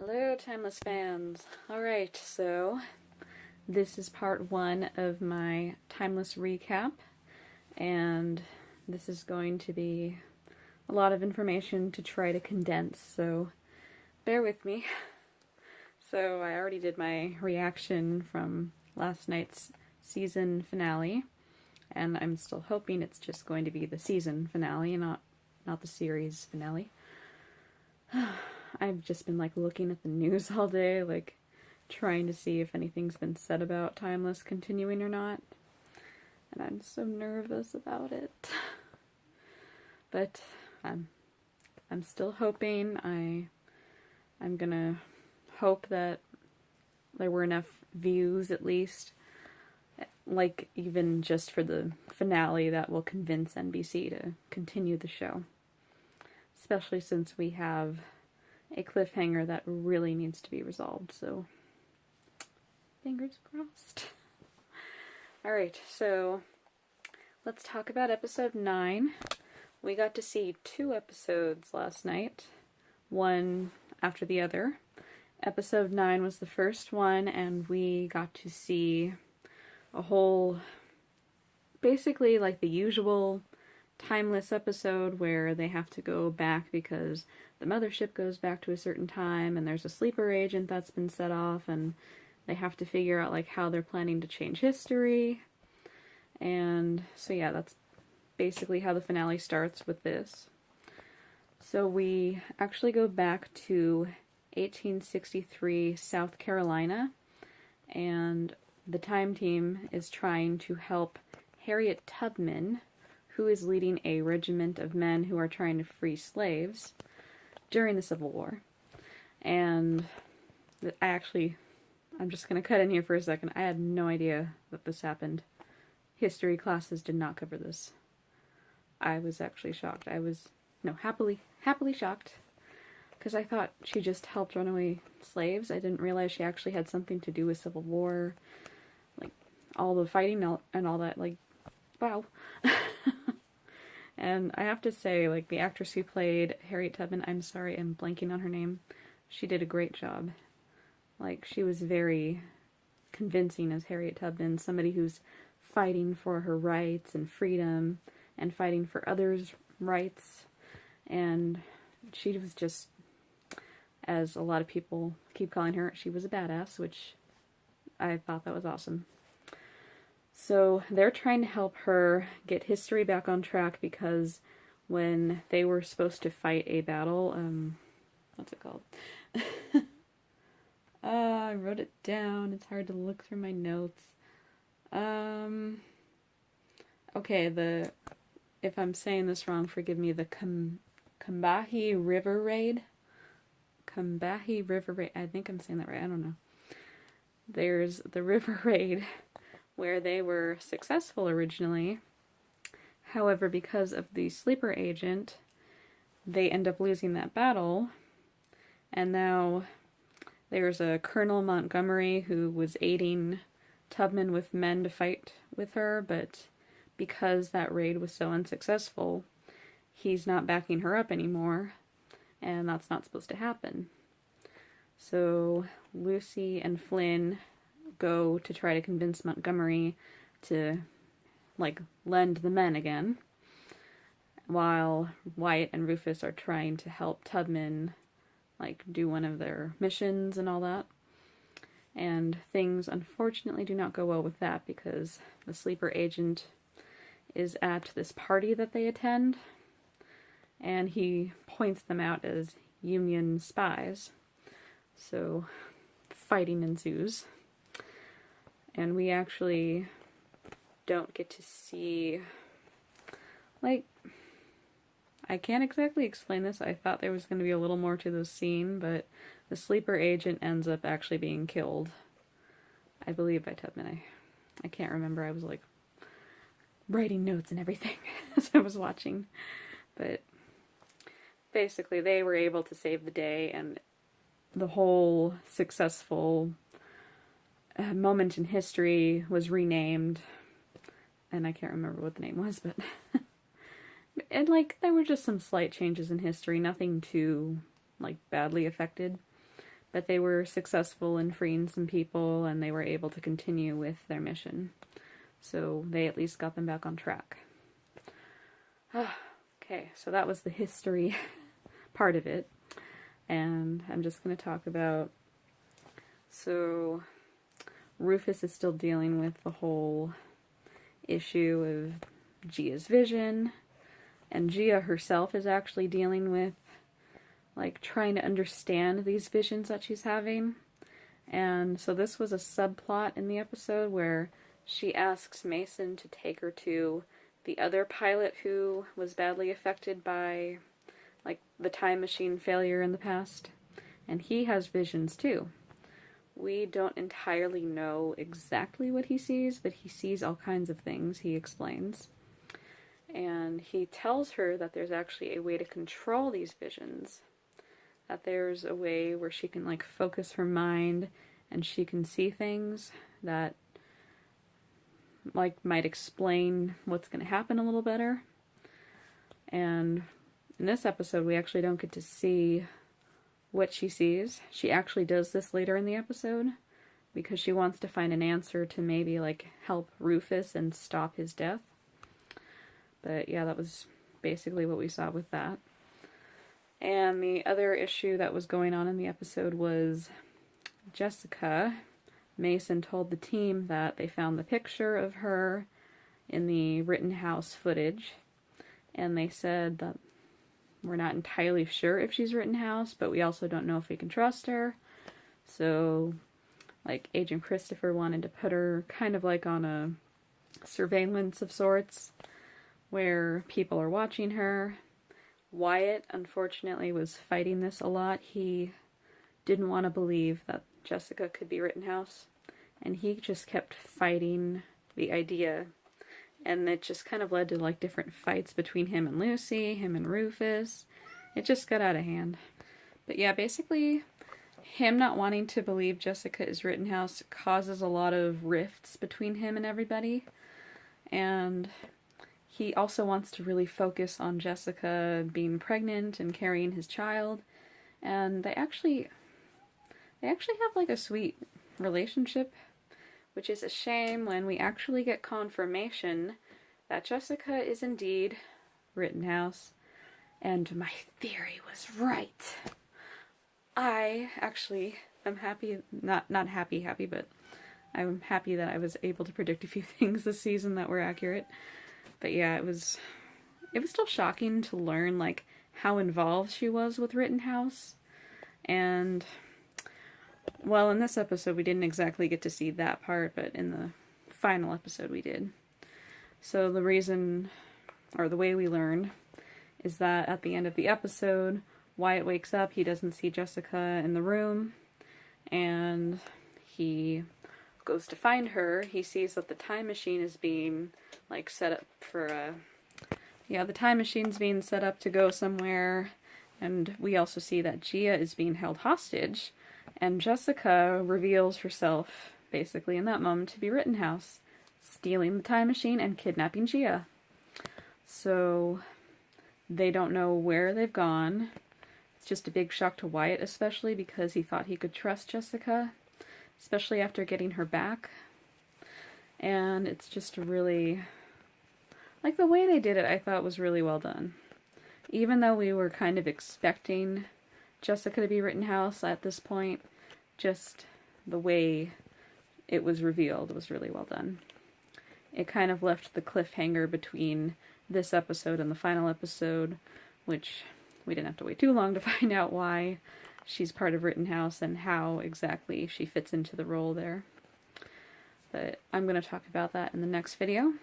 Hello, Timeless fans. Alright, so this is part one of my Timeless recap, and this is going to be a lot of information to try to condense, so bear with me. So I already did my reaction from last night's season finale, and I'm still hoping it's just going to be the season finale and not the series finale. I've just been looking at the news all day, trying to see if anything's been said about Timeless continuing or not. And I'm so nervous about it. But I'm still hoping. I'm gonna hope that there were enough views at least, even just for the finale, that will convince NBC to continue the show. Especially since we have a cliffhanger that really needs to be resolved, so fingers crossed. Alright, so let's talk about episode 9. We got to see 2 episodes last night, one after the other. Episode 9 was the first one, and we got to see a whole, basically the usual Timeless episode where they have to go back because the mothership goes back to a certain time and there's a sleeper agent that's been set off and they have to figure out how they're planning to change history. And so yeah, that's basically how the finale starts with this. So we actually go back to 1863 South Carolina, and the Time Team is trying to help Harriet Tubman, who is leading a regiment of men who are trying to free slaves during the Civil War. And I'm just going to cut in here for a second. I had no idea that this happened. History classes did not cover this. I was actually shocked. Happily shocked. Because I thought she just helped runaway slaves. I didn't realize she actually had something to do with Civil War. All the fighting and all that. Wow. And I have to say, the actress who played Harriet Tubman, I'm sorry, I'm blanking on her name. She did a great job. She was very convincing as Harriet Tubman, somebody who's fighting for her rights and freedom and fighting for others' rights. And she was just, as a lot of people keep calling her, she was a badass, which I thought that was awesome. So they're trying to help her get history back on track because when they were supposed to fight a battle, what's it called? I wrote it down. It's hard to look through my notes. Okay, if I'm saying this wrong, forgive me, the Combahee River Raid? Combahee River Raid, I think I'm saying that right, I don't know. There's the River Raid, where they were successful originally. However, because of the sleeper agent, they end up losing that battle. And now there's a Colonel Montgomery who was aiding Tubman with men to fight with her, but because that raid was so unsuccessful, he's not backing her up anymore, and that's not supposed to happen. So Lucy and Flynn go to try to convince Montgomery to, lend the men again, while Wyatt and Rufus are trying to help Tubman, do one of their missions and all that. And things, unfortunately, do not go well with that, because the sleeper agent is at this party that they attend, and he points them out as Union spies. So, fighting ensues. And we actually don't get to see, I can't exactly explain this. I thought there was going to be a little more to this scene, but the sleeper agent ends up actually being killed. I believe by Tubman. I can't remember. I was, writing notes and everything as I was watching. But basically, they were able to save the day, and the whole successful moment in history was renamed, and I can't remember what the name was, but and there were just some slight changes in history, nothing too badly affected, but they were successful in freeing some people and they were able to continue with their mission. So they at least got them back on track. Okay, so that was the history part of it. And I'm just going to talk about, so Rufus is still dealing with the whole issue of Gia's vision, and Gia herself is actually dealing with, like, trying to understand these visions that she's having. And so this was a subplot in the episode where she asks Mason to take her to the other pilot who was badly affected by, like, the time machine failure in the past. And he has visions too. We don't entirely know exactly what he sees, but he sees all kinds of things, he explains. And he tells her that there's actually a way to control these visions. That there's a way where she can, like, focus her mind and she can see things that, like, might explain what's going to happen a little better. And in this episode, we actually don't get to see what she sees. She actually does this later in the episode because she wants to find an answer to maybe, like, help Rufus and stop his death. But yeah, that was basically what we saw with that. And the other issue that was going on in the episode was Jessica. Mason told the team that they found the picture of her in the Rittenhouse footage, and they said that we're not entirely sure if she's Rittenhouse, but we also don't know if we can trust her. So, like, Agent Christopher wanted to put her kind of like on a surveillance of sorts, where people are watching her. Wyatt, unfortunately, was fighting this a lot. He didn't want to believe that Jessica could be Rittenhouse, and he just kept fighting the idea, and it just kind of led to, like, different fights between him and Lucy, him and Rufus. It just got out of hand. But yeah, basically, him not wanting to believe Jessica is Rittenhouse causes a lot of rifts between him and everybody, and he also wants to really focus on Jessica being pregnant and carrying his child, and they actually have, like, a sweet relationship, which is a shame when we actually get confirmation that Jessica is indeed Rittenhouse, and my theory was right. I actually am happy, not happy, but I'm happy that I was able to predict a few things this season that were accurate. But yeah, it was still shocking to learn, like, how involved she was with Rittenhouse. And, well, in this episode we didn't exactly get to see that part, but in the final episode we did. So the reason, or the way we learned, is that at the end of the episode, Wyatt wakes up, he doesn't see Jessica in the room, and he goes to find her. He sees that the time machine is being, like, set up for the time machine's being set up to go somewhere, and we also see that Gia is being held hostage, and Jessica reveals herself, basically in that moment, to be Rittenhouse, stealing the time machine and kidnapping Gia. So they don't know where they've gone. It's just a big shock to Wyatt, especially because he thought he could trust Jessica, especially after getting her back. And it's just really, like, the way they did it, I thought was really well done. Even though we were kind of expecting Jessica to be Rittenhouse at this point, just the way it was revealed was really well done. It kind of left the cliffhanger between this episode and the final episode, which we didn't have to wait too long to find out why she's part of Rittenhouse and how exactly she fits into the role there. But I'm going to talk about that in the next video.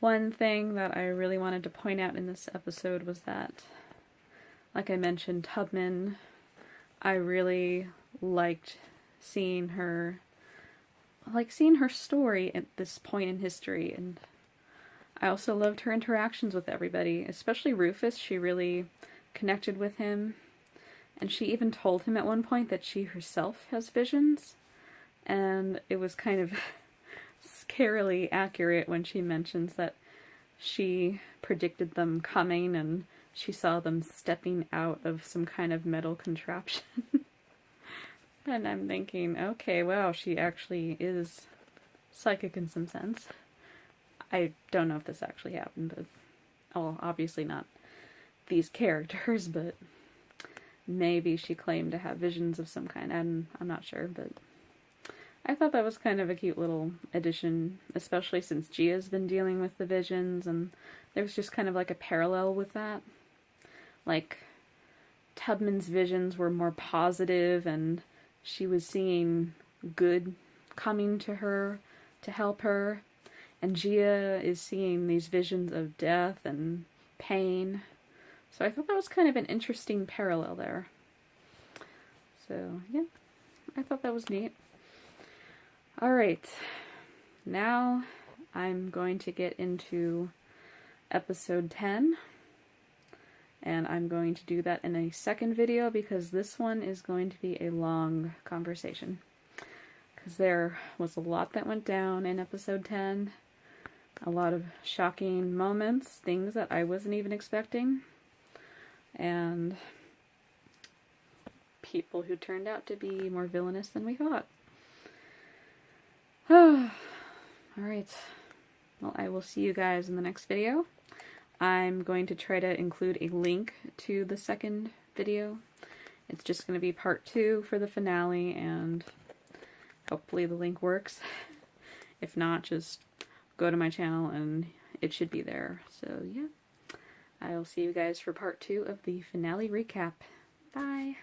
One thing that I really wanted to point out in this episode was that, like I mentioned, Tubman, I really liked seeing her story at this point in history, and I also loved her interactions with everybody, especially Rufus. She really connected with him, and she even told him at one point that she herself has visions, and it was kind of scarily accurate when she mentions that she predicted them coming and she saw them stepping out of some kind of metal contraption. And I'm thinking, okay, wow, she actually is psychic in some sense. I don't know if this actually happened, but, well, obviously not these characters, but maybe she claimed to have visions of some kind. I'm not sure, but I thought that was kind of a cute little addition, especially since Gia's been dealing with the visions, and there's just kind of like a parallel with that. Like, Tubman's visions were more positive, and she was seeing good coming to her to help her, and Gia is seeing these visions of death and pain. So I thought that was kind of an interesting parallel there. So, yeah, I thought that was neat. Alright, now I'm going to get into episode 10. And I'm going to do that in a second video because this one is going to be a long conversation. Because there was a lot that went down in episode 10. A lot of shocking moments, things that I wasn't even expecting. And people who turned out to be more villainous than we thought. Alright. Well, I will see you guys in the next video. I'm going to try to include a link to the second video. It's just going to be part 2 for the finale, and hopefully the link works. If not, just go to my channel and it should be there. So yeah, I'll see you guys for part 2 of the finale recap. Bye!